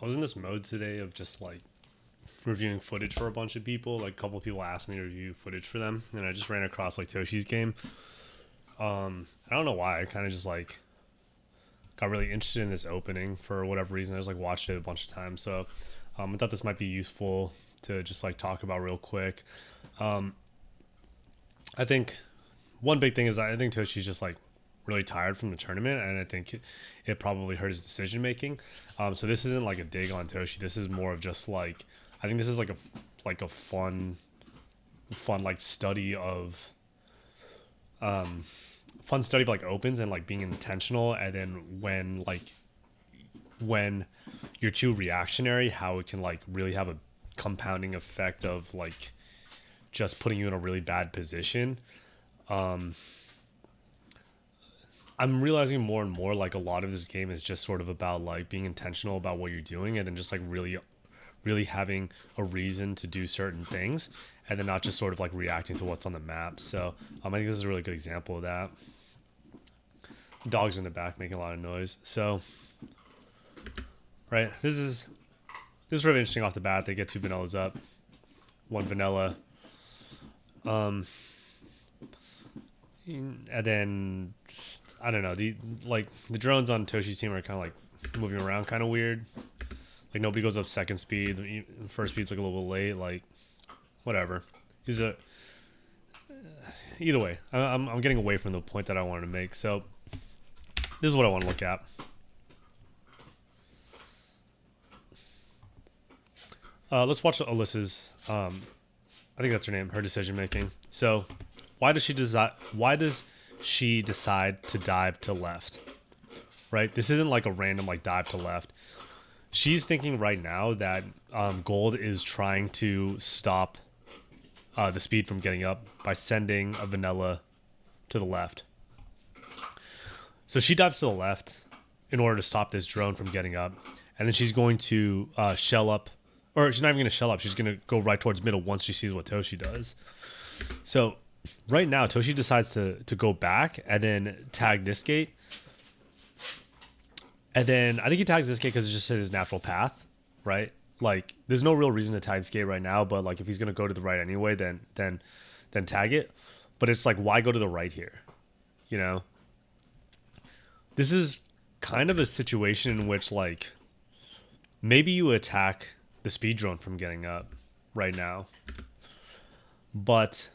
I was in this mode today of just like reviewing footage for a bunch of people. Like a couple of people asked me to review footage for them, and I just ran across like Toshi's game. I don't know why. I kind of just like got really interested in this opening for whatever reason. I just like watched it a bunch of times, so I thought this might be useful to just like talk about real quick. I think one big thing is I think Toshi's just like really tired from the tournament, and I think it probably hurt his decision making. So this isn't like a dig on Toshi. This is more of just like I think this is like a fun like study of like opens and like being intentional, and then when you're too reactionary, how it can like really have a compounding effect of like just putting you in a really bad position. I'm realizing more and more like a lot of this game is just sort of about like being intentional about what you're doing, and then just like really having a reason to do certain things, and then not just sort of like reacting to what's on the map. So I think this is a really good example of that. Dogs in the back making a lot of noise. So right, this is sort of interesting off the bat. They get two vanillas up, one vanilla, and then I don't know, the drones on Toshi's team are kind of like moving around kind of weird. Like nobody goes up second speed. First speed's like a little bit late. Like whatever. Either way. I'm getting away from the point that I wanted to make. So this is what I want to look at. Let's watch Alyssa's. I think that's her name. Her decision making. So why does she decide to dive to left? Right. This isn't like a random like dive to left. She's thinking right now that Gold is trying to stop the speed from getting up by sending a vanilla to the left. So she dives to the left in order to stop this drone from getting up. And then she's going to shell up. Or she's not even going to shell up. She's going to go right towards middle once she sees what Toshi does. So right now, Toshi decides to go back and then tag this gate. And then I think he tags this gate because it's just his natural path, right? Like, there's no real reason to tag this gate right now, but like if he's gonna go to the right anyway, then tag it. But it's like, why go to the right here? You know, this is kind of a situation in which like maybe you attack the speed drone from getting up right now, but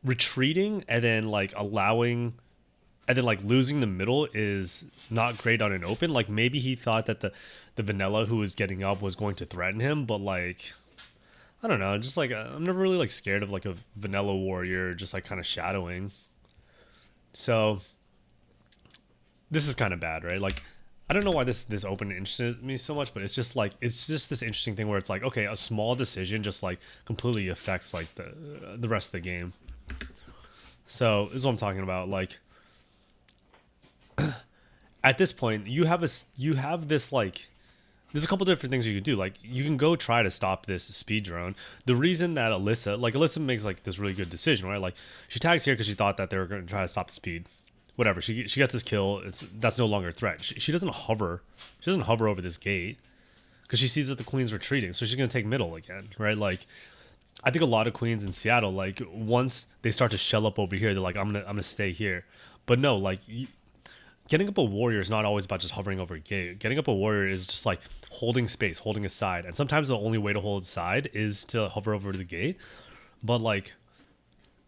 retreating and then like allowing. And then like losing the middle is not great on an open. Like maybe he thought that the vanilla who was getting up was going to threaten him, but like I don't know, just like I'm never really like scared of like a vanilla warrior just like kind of shadowing. So this is kind of bad, right? Like I don't know why this open interested me so much, but it's just this interesting thing where it's like, okay, a small decision just like completely affects like the rest of the game. So this is what I'm talking about. Like at this point, you have this like there's a couple different things you can do. Like you can go try to stop this speed drone. The reason that Alyssa makes like this really good decision, right? Like she tags here because she thought that they were going to try to stop the speed. Whatever. She gets this kill. That's no longer a threat. She doesn't hover. She doesn't hover over this gate because she sees that the queen's retreating. So she's going to take middle again, right? Like I think a lot of queens in Seattle, like once they start to shell up over here, they're like, I'm gonna stay here. But no, like. Getting up a warrior is not always about just hovering over a gate. Getting up a warrior is just like holding space, holding a side. And sometimes the only way to hold side is to hover over the gate. But like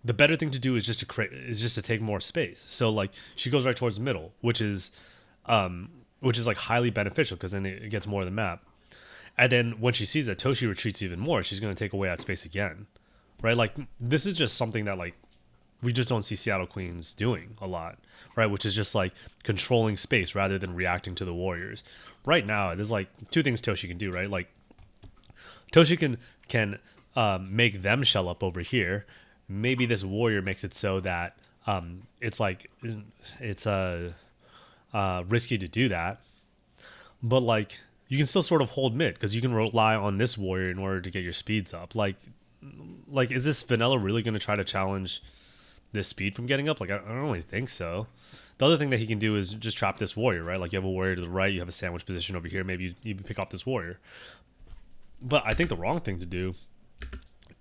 the better thing to do is just to take more space. So like she goes right towards the middle, which is like highly beneficial because then it gets more of the map. And then when she sees that Toshi retreats even more, she's going to take away that space again. Right? Like this is just something that like we just don't see Seattle Queens doing a lot, right? Which is just like controlling space rather than reacting to the warriors. Right now, there's like two things Toshi can do, right? Like Toshi can make them shell up over here. Maybe this warrior makes it so that it's risky to do that, but like you can still sort of hold mid because you can rely on this warrior in order to get your speeds up. Like is this vanilla really going to try to challenge this speed from getting up? Like I don't really think so. The other thing that he can do is just trap this warrior, right? Like you have a warrior to the right, you have a sandwich position over here. Maybe you pick off this warrior. But I think the wrong thing to do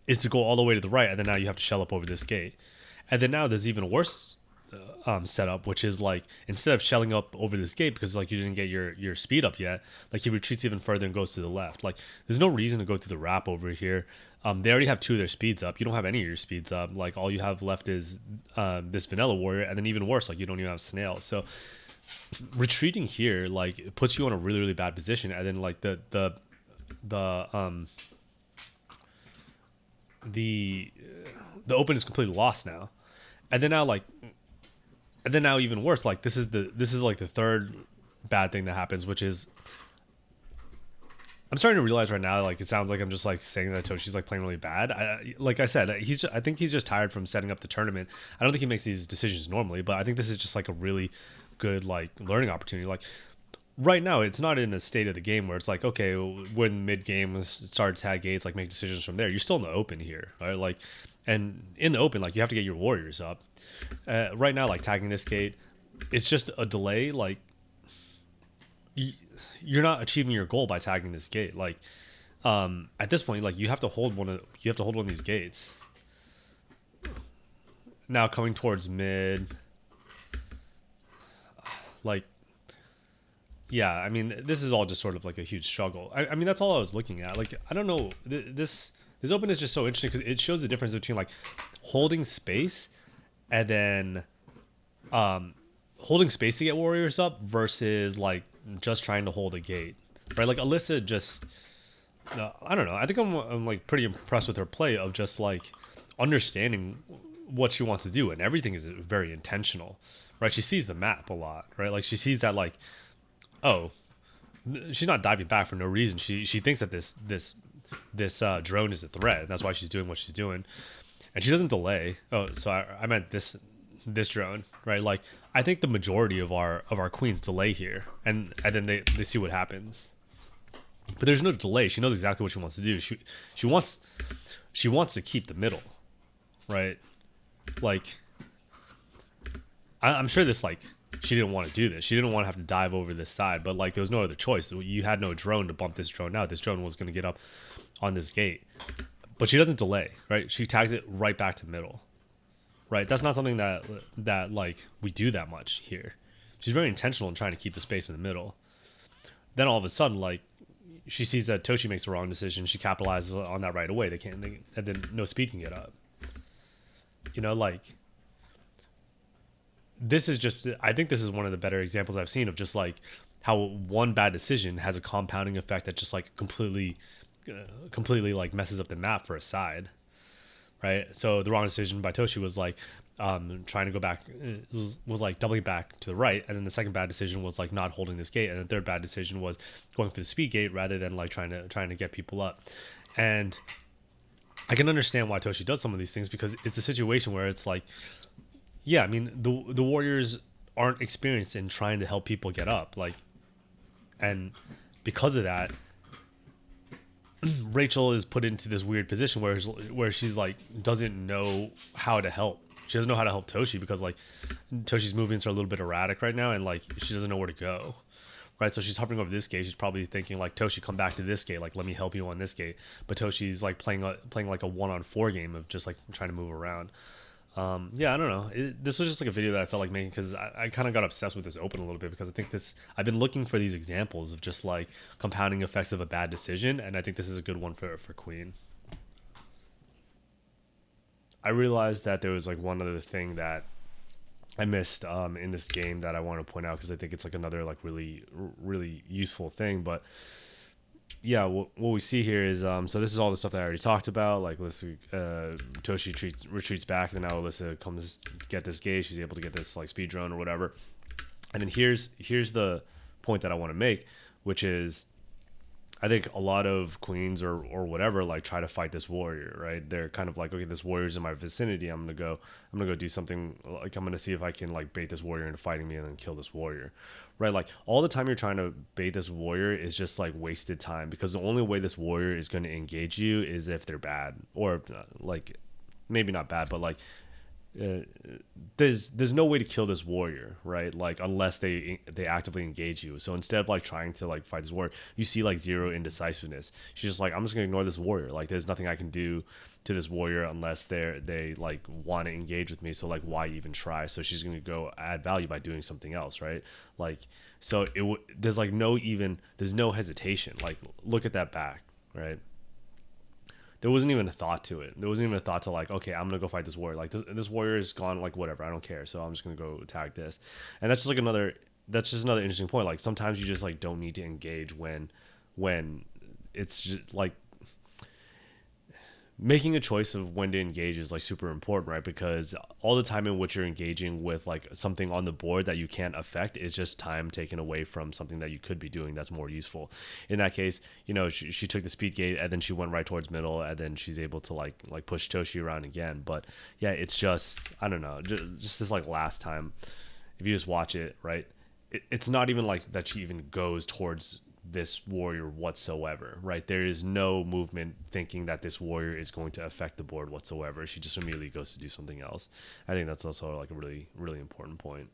is to go all the way to the right, and then now you have to shell up over this gate. And then now there's even a worse setup, which is like instead of shelling up over this gate because like you didn't get your speed up yet, like he retreats even further and goes to the left. Like there's no reason to go through the wrap over here. They already have 2 of their speeds up. You don't have any of your speeds up. Like all you have left is this vanilla warrior, and then even worse, like you don't even have snail. So retreating here like it puts you in a really really bad position, and then like the open is completely lost now. And then now even worse, like this is like the third bad thing that happens, which is I'm starting to realize right now, like it sounds like I'm just like saying that Toshi's like playing really bad. Like I said, I think he's just tired from setting up the tournament. I don't think he makes these decisions normally, but I think this is just like a really good like learning opportunity. Like right now, it's not in a state of the game where it's like, okay, when mid game start tag gates, like make decisions from there. You're still in the open here, right? Like, and in the open, like you have to get your warriors up. Right now, like tagging this gate, it's just a delay. Like you're not achieving your goal by tagging this gate. Like at this point, like you have to hold one of these gates. Now coming towards mid, like yeah, I mean this is all just sort of like a huge struggle. I mean that's all I was looking at. Like I don't know, this open is just so interesting because it shows the difference between like holding space and then holding space to get warriors up versus like just trying to hold a gate, right? Like Alyssa just I don't know, I think I'm like pretty impressed with her play of just like understanding what she wants to do, and everything is very intentional, right? She sees the map a lot, right? Like she sees that like, oh, she's not diving back for no reason. She thinks that this drone is a threat, and that's why she's doing what she's doing, and she doesn't delay. Oh, so I meant this drone, right? Like I think the majority of our queens delay here, and then they see what happens. But there's no delay. She knows exactly what she wants to do. She wants to keep the middle, right? Like I'm sure this like she didn't want to do this. She didn't want to have to dive over this side, but like there was no other choice. You had no drone to bump this drone out. This drone was going to get up on this gate, but she doesn't delay, right? She tags it right back to middle, right? That's not something that like we do that much here. She's very intentional in trying to keep the space in the middle. Then all of a sudden, like she sees that Toshi makes the wrong decision. She capitalizes on that right away. And then no speed can get up. You know, like this is just, I think this is one of the better examples I've seen of just like how one bad decision has a compounding effect that just like completely like messes up the map for a side, right? So the wrong decision by Toshi was like trying to go back, was like doubling back to the right, and then the second bad decision was like not holding this gate, and the third bad decision was going for the speed gate rather than like trying to get people up. And I can understand why Toshi does some of these things, because it's a situation where it's like, yeah, I mean the Warriors aren't experienced in trying to help people get up, like, and because of that, Rachel is put into this weird position where she's like doesn't know how to help. She doesn't know how to help Toshi because like Toshi's movements are a little bit erratic right now, and like she doesn't know where to go, right? So she's hovering over this gate. She's probably thinking like, Toshi, come back to this gate, like let me help you on this gate. But Toshi's like playing like a 1-on-4 game of just like trying to move around. Yeah, I don't know. This was just like a video that I felt like making because I kind of got obsessed with this open a little bit, because I think I've been looking for these examples of just like compounding effects of a bad decision, and I think this is a good one for Queen. I realized that there was like one other thing that I missed in this game that I want to point out, because I think it's like another like really really useful thing. But yeah, what we see here is so this is all the stuff that I already talked about. Like Toshi retreats back, and then now Alyssa comes get this gate. She's able to get this like speed drone or whatever. And then here's the point that I want to make, which is I think a lot of queens or whatever like try to fight this warrior, right? They're kind of like, okay, this warrior's in my vicinity. I'm gonna go do something, like I'm gonna see if I can like bait this warrior into fighting me and then kill this warrior, right? Like all the time you're trying to bait this warrior is just like wasted time, because the only way this warrior is going to engage you is if they're bad, or like maybe not bad, but like uh, there's no way to kill this warrior, right? Like unless they actively engage you. So instead of like trying to like fight this warrior, you see like zero indecisiveness. She's just like, I'm just gonna ignore this warrior. Like there's nothing I can do to this warrior unless they like want to engage with me. So like why even try? So she's gonna go add value by doing something else, right? Like so there's like there's no hesitation. Like look at that back, right? There wasn't even a thought to it. There wasn't even a thought to like, okay, I'm gonna go fight this warrior. Like this warrior is gone. Like whatever, I don't care. So I'm just gonna go attack this. And that's just like another. That's just another interesting point. Like sometimes you just like don't need to engage when it's just like making a choice of when to engage is like super important, right? Because all the time in which you're engaging with like something on the board that you can't affect is just time taken away from something that you could be doing that's more useful. In that case, you know, she took the speed gate and then she went right towards middle and then she's able to like push Toshi around again. But yeah, it's just, I don't know, just this like last time, if you just watch it, right? It's not even like that she even goes towards this warrior whatsoever, right? There is no movement thinking that this warrior is going to affect the board whatsoever. She just immediately goes to do something else. I think that's also like a really, really important point.